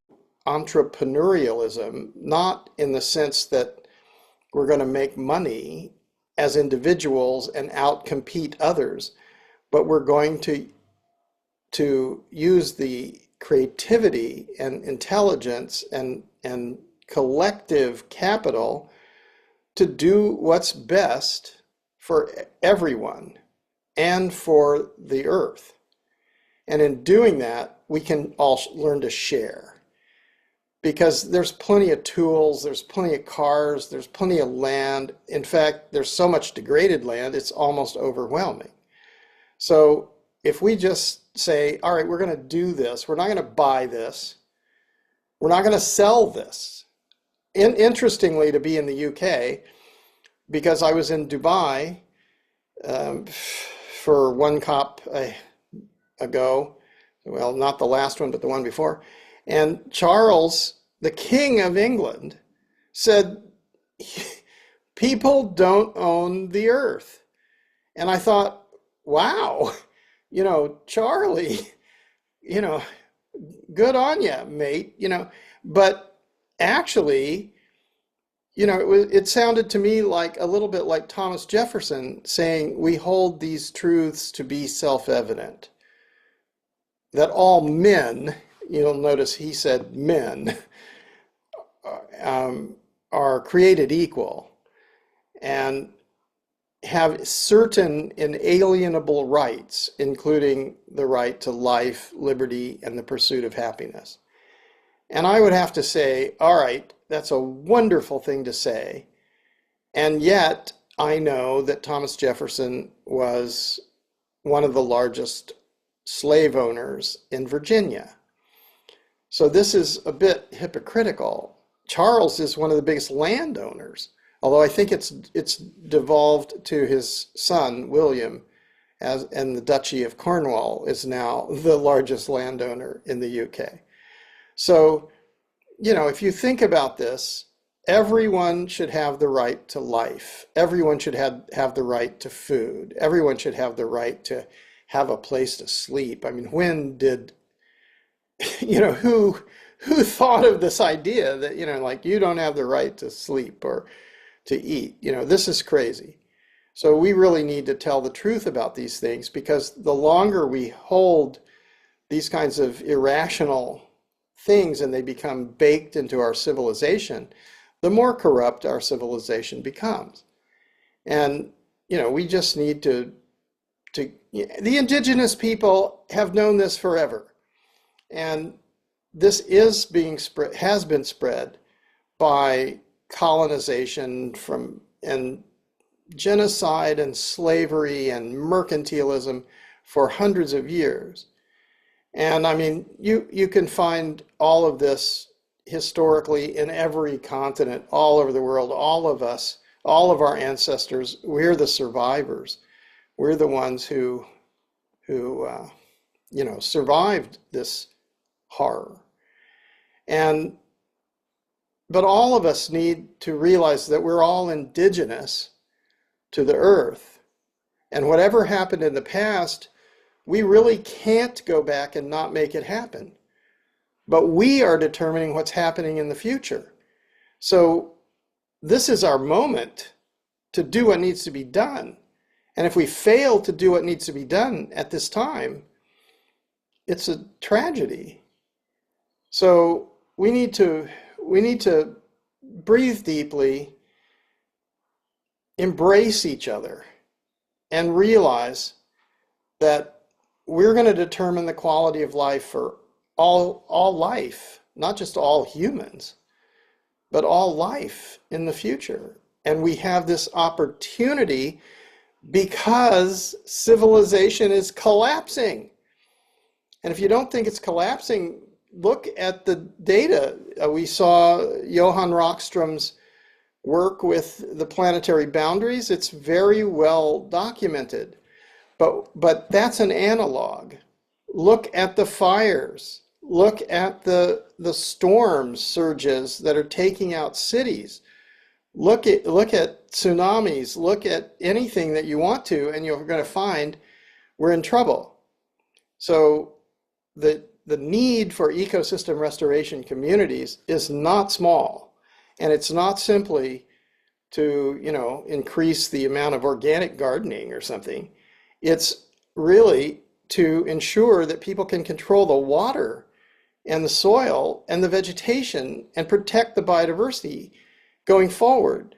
entrepreneurialism, not in the sense that we're going to make money as individuals and outcompete others, but we're going to use the creativity and intelligence and collective capital to do what's best for everyone and for the earth. And in doing that, we can all learn to share, because there's plenty of tools, there's plenty of cars, there's plenty of land. In fact, there's so much degraded land, it's almost overwhelming. So if we just say, all right, we're going to do this, we're not going to buy this, we're not going to sell this. Interestingly, to be in the UK, because I was in Dubai for one COP ago. Well, not the last one, but the one before. And Charles, the King of England, said, people don't own the earth. And I thought, wow, Charlie, good on you, mate, but actually, it sounded to me like a little bit like Thomas Jefferson saying, we hold these truths to be self-evident, that all men, you'll notice he said men, are created equal and have certain inalienable rights, including the right to life, liberty, and the pursuit of happiness. And I would have to say, all right, that's a wonderful thing to say. And yet I know that Thomas Jefferson was one of the largest slave owners in Virginia. So this is a bit hypocritical. Charles is one of the biggest landowners, although I think it's devolved to his son, William, and the Duchy of Cornwall is now the largest landowner in the UK. So, if you think about this, everyone should have the right to life. Everyone should have the right to food. Everyone should have the right to have a place to sleep. I mean, when did, who thought of this idea that, like you don't have the right to sleep or to eat? This is crazy. So we really need to tell the truth about these things, because the longer we hold these kinds of irrational things and they become baked into our civilization, the more corrupt our civilization becomes. And, we just need to the indigenous people have known this forever. And this is being spread, has been spread by colonization and genocide and slavery and mercantilism for hundreds of years. And I mean, you can find all of this historically in every continent, all over the world. All of us, all of our ancestors, we're the survivors. We're the ones who survived this horror. But all of us need to realize that we're all indigenous to the earth. And whatever happened in the past, we really can't go back and not make it happen. But we are determining what's happening in the future. So this is our moment to do what needs to be done. And if we fail to do what needs to be done at this time, it's a tragedy. So we need to breathe deeply, embrace each other, and realize that we're going to determine the quality of life for all life, not just all humans, but all life in the future. And we have this opportunity because civilization is collapsing. And if you don't think it's collapsing, look at the data. We saw Johan Rockström's work with the planetary boundaries. It's very well documented. But that's an analog. Look at the fires. Look at the storm surges that are taking out cities. Look at tsunamis. Look at anything that you want to, and you're going to find we're in trouble. So the need for ecosystem restoration communities is not small, and it's not simply to increase the amount of organic gardening or something. It's really to ensure that people can control the water and the soil and the vegetation and protect the biodiversity going forward.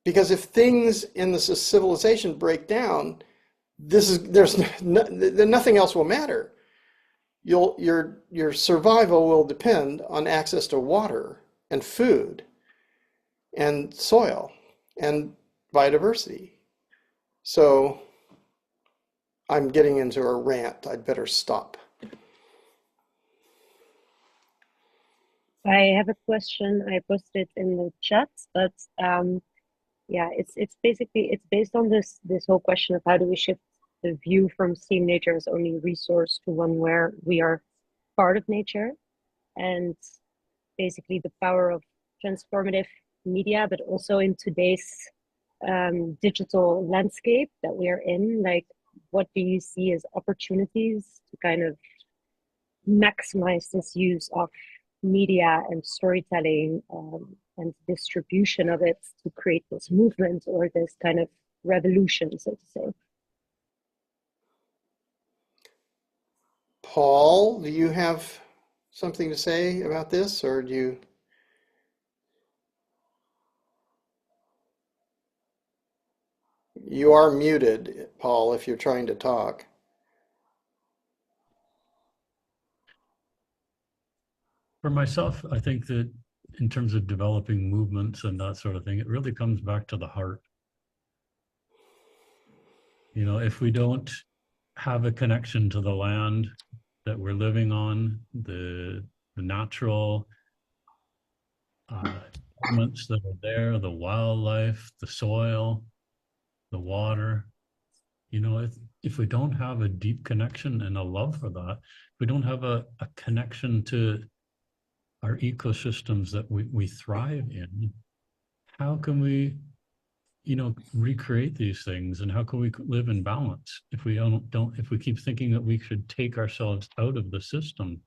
Because if things in the civilization break down, nothing else will matter. Your survival will depend on access to water and food and soil and biodiversity. So I'm getting into a rant. I'd better stop. I have a question. I posted in the chat, but yeah, it's basically it's based on this whole question of how do we shift the view from seeing nature as only resource to one where we are part of nature, and basically the power of transformative media, but also in today's digital landscape that we are in. Like, what do you see as opportunities to kind of maximize this use of media and storytelling and distribution of it to create this movement or this kind of revolution, so to say? Paul, do you have something to say about this, or do you? You are muted, Paul, if you're trying to talk. For myself, I think that in terms of developing movements and that sort of thing, it really comes back to the heart. You know, if we don't have a connection to the land that we're living on, the natural elements that are there, the wildlife, the soil, the water, you know, if we don't have a deep connection and a love for that, if we don't have a connection to our ecosystems that we thrive in, how can we, you know, recreate these things, and how can we live in balance if we don't if we keep thinking that we should take ourselves out of the system?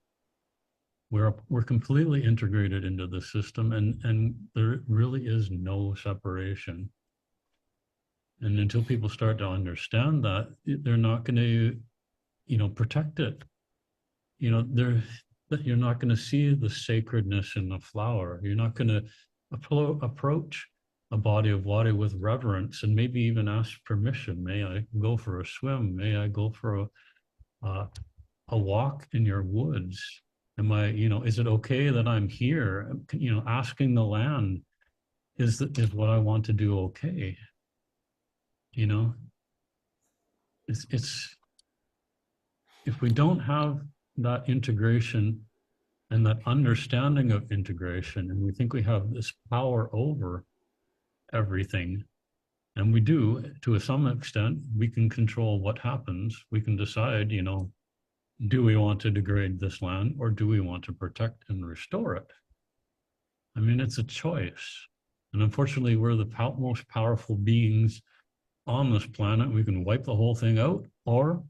We're completely integrated into the system, and there really is no separation. And until people start to understand that, they're not going to, you know, protect it. You know, you're not going to see the sacredness in the flower. You're not going to approach a body of water with reverence and maybe even ask permission. May I go for a swim? May I go for a walk in your woods? Am I, you know, is it okay that I'm here? You know, asking the land, is what I want to do okay? You know, it's if we don't have that integration and that understanding of integration, and we think we have this power over everything, and we do to some extent, we can control what happens. We can decide, you know, do we want to degrade this land, or do we want to protect and restore it? I mean, it's a choice. And unfortunately, we're the most powerful beings on this planet. We can wipe the whole thing out, or,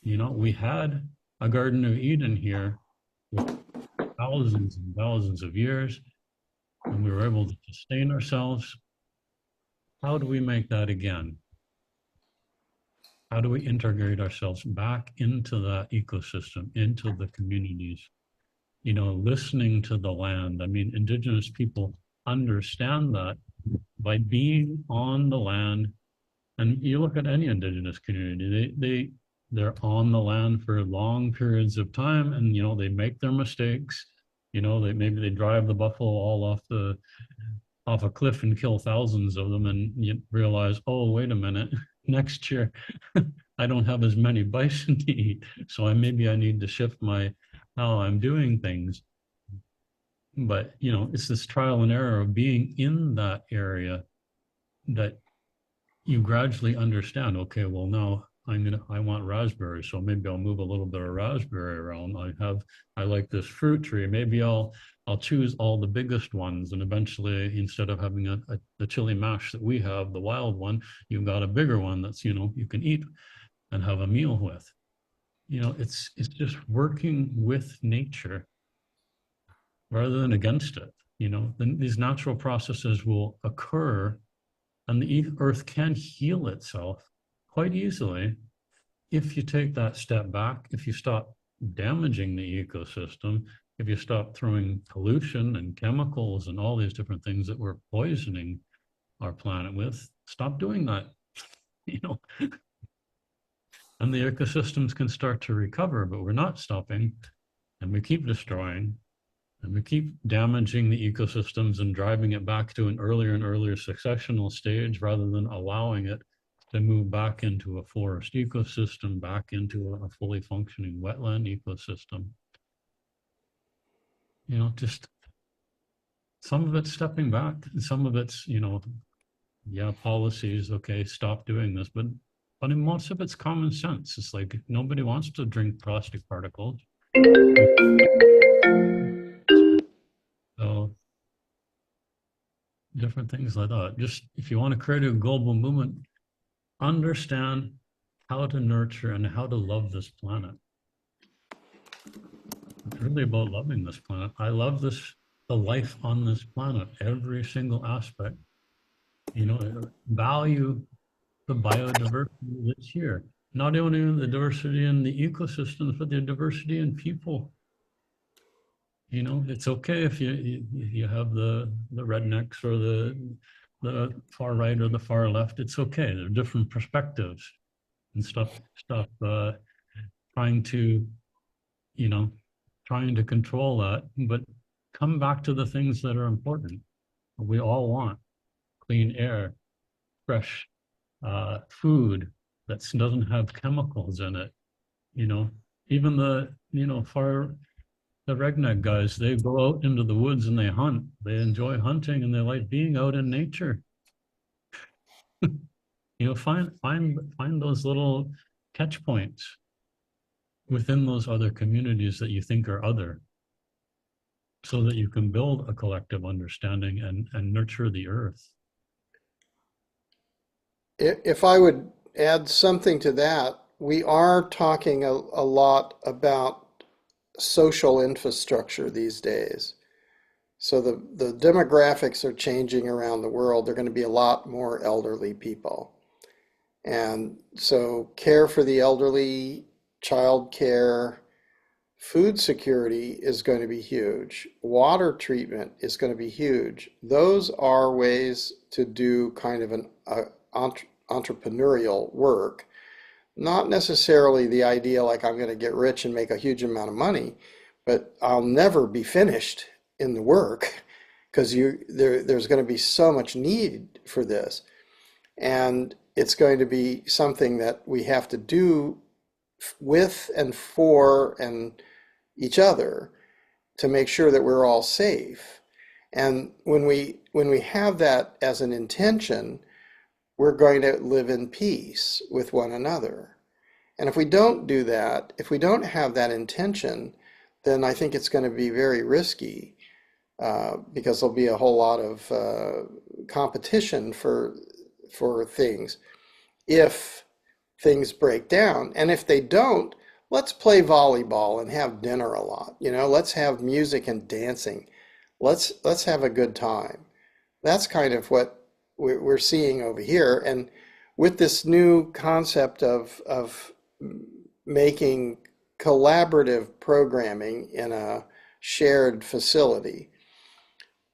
you know, we had a Garden of Eden here with thousands and thousands of years, and we were able to sustain ourselves. How do we make that again? How do we integrate ourselves back into that ecosystem, into the communities? You know, listening to the land. I mean, Indigenous people understand that by being on the land. And you look at any Indigenous community, they're on the land for long periods of time, and, you know, they make their mistakes. You know, maybe they drive the buffalo all off a cliff and kill thousands of them, and you realize, oh, wait a minute, next year I don't have as many bison to eat, so maybe I need to shift how I'm doing things. But, you know, it's this trial and error of being in that area that you gradually understand, okay, well, now I want raspberries, so maybe I'll move a little bit of raspberry around. I like this fruit tree. Maybe I'll choose all the biggest ones, and eventually, instead of having the chili mash that we have, the wild one, you've got a bigger one that's, you know, you can eat and have a meal with. You know, it's just working with nature rather than against it. You know, then these natural processes will occur, and the earth can heal itself quite easily if you take that step back, if you stop damaging the ecosystem, if you stop throwing pollution and chemicals and all these different things that we're poisoning our planet with. Stop doing that, you know. And the ecosystems can start to recover, but we're not stopping, and we keep destroying, and we keep damaging the ecosystems and driving it back to an earlier and earlier successional stage rather than allowing it to move back into a forest ecosystem, back into a fully functioning wetland ecosystem. You know, just some of it's stepping back, and some of it's, you know, yeah, policies, okay, stop doing this, but in most of it's common sense. It's like nobody wants to drink plastic particles. So different things like that. Just if you want to create a global movement, understand how to nurture and how to love this planet. It's really about loving this planet. I love the life on this planet, every single aspect. You know, value the biodiversity that's here. Not only the diversity in the ecosystems, but the diversity in people. You know, it's okay if you have the rednecks or the far right or the far left. It's okay. There are different perspectives and stuff. Trying to, you know, trying to control that, but come back to the things that are important. We all want clean air, fresh food that doesn't have chemicals in it. You know, even the redneck guys, they go out into the woods and they hunt. They enjoy hunting and they like being out in nature. You know, find those little catch points within those other communities that you think are other, so that you can build a collective understanding and nurture the earth. If I would add something to that, we are talking a lot about social infrastructure these days. So the demographics are changing around the world. There are going to be a lot more elderly people. And so care for the elderly, child care, food security is going to be huge. Water treatment is going to be huge. Those are ways to do kind of an entrepreneurial work. Not necessarily the idea like I'm going to get rich and make a huge amount of money, but I'll never be finished in the work because there's going to be so much need for this. And it's going to be something that we have to do with and for and each other to make sure that we're all safe. And when we have that as an intention, we're going to live in peace with one another. And if we don't do that, if we don't have that intention, then I think it's going to be very risky because there'll be a whole lot of competition for things if things break down. And if they don't, let's play volleyball and have dinner a lot. You know, let's have music and dancing. Let's have a good time. That's kind of what we're seeing over here. And with this new concept of making collaborative programming in a shared facility,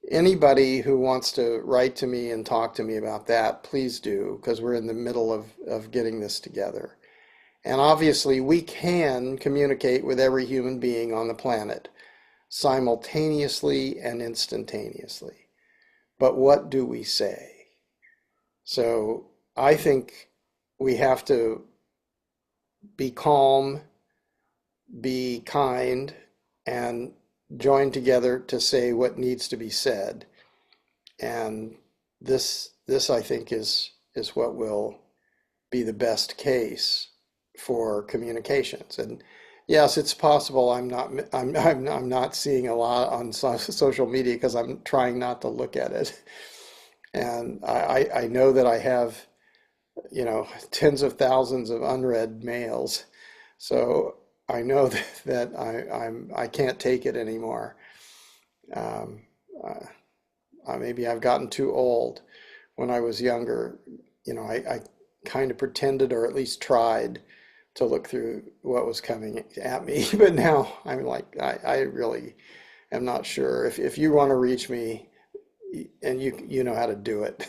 anybody who wants to write to me and talk to me about that, please do, because we're in the middle of getting this together. And obviously, we can communicate with every human being on the planet simultaneously and instantaneously. But what do we say? So I think we have to be calm, be kind, and join together to say what needs to be said. And this I think is what will be the best case for communications. And yes, it's possible I'm not seeing a lot on social media because I'm trying not to look at it. And I know that I have, you know, tens of thousands of unread mails. So I know that I can't take it anymore. Maybe I've gotten too old. When I was younger, you know, I kind of pretended or at least tried to look through what was coming at me. But now I'm like, I really am not sure. If you want to reach me, and you know how to do it,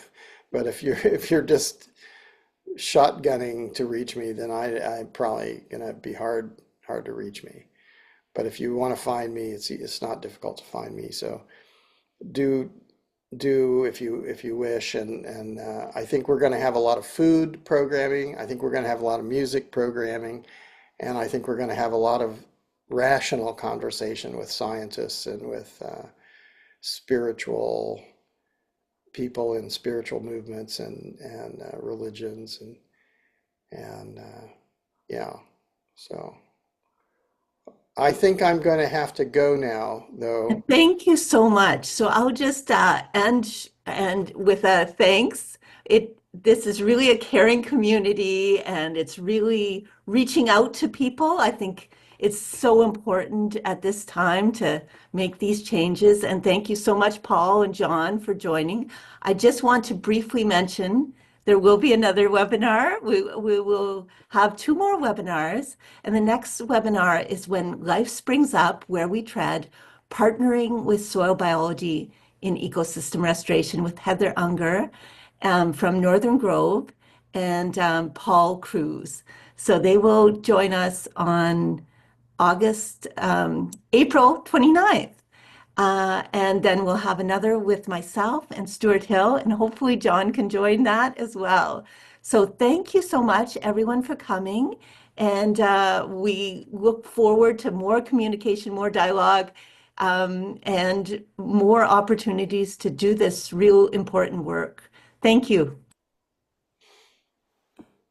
but if you're just shotgunning to reach me, then I'm probably gonna be hard to reach me. But if you want to find me, it's not difficult to find me. So do if you wish, and I think we're going to have a lot of food programming. I think we're going to have a lot of music programming, and I think we're going to have a lot of rational conversation with scientists and with spiritual people in spiritual movements and religions and yeah. So I think I'm going to have to go now, though. Thank you so much. So I'll just end with a thanks. This is really a caring community, and it's really reaching out to people. I think it's so important at this time to make these changes. And thank you so much, Paul and John, for joining. I just want to briefly mention there will be another webinar. We will have 2 more webinars. And the next webinar is When Life Springs Up, Where We Tread, Partnering with Soil Biology in Ecosystem Restoration with Heather Unger from Northern Grove and Paul Cruz. So they will join us on April 29th. And then we'll have another with myself and Stuart Hill, and hopefully John can join that as well. So thank you so much, everyone, for coming. And we look forward to more communication, more dialogue, and more opportunities to do this real important work. Thank you.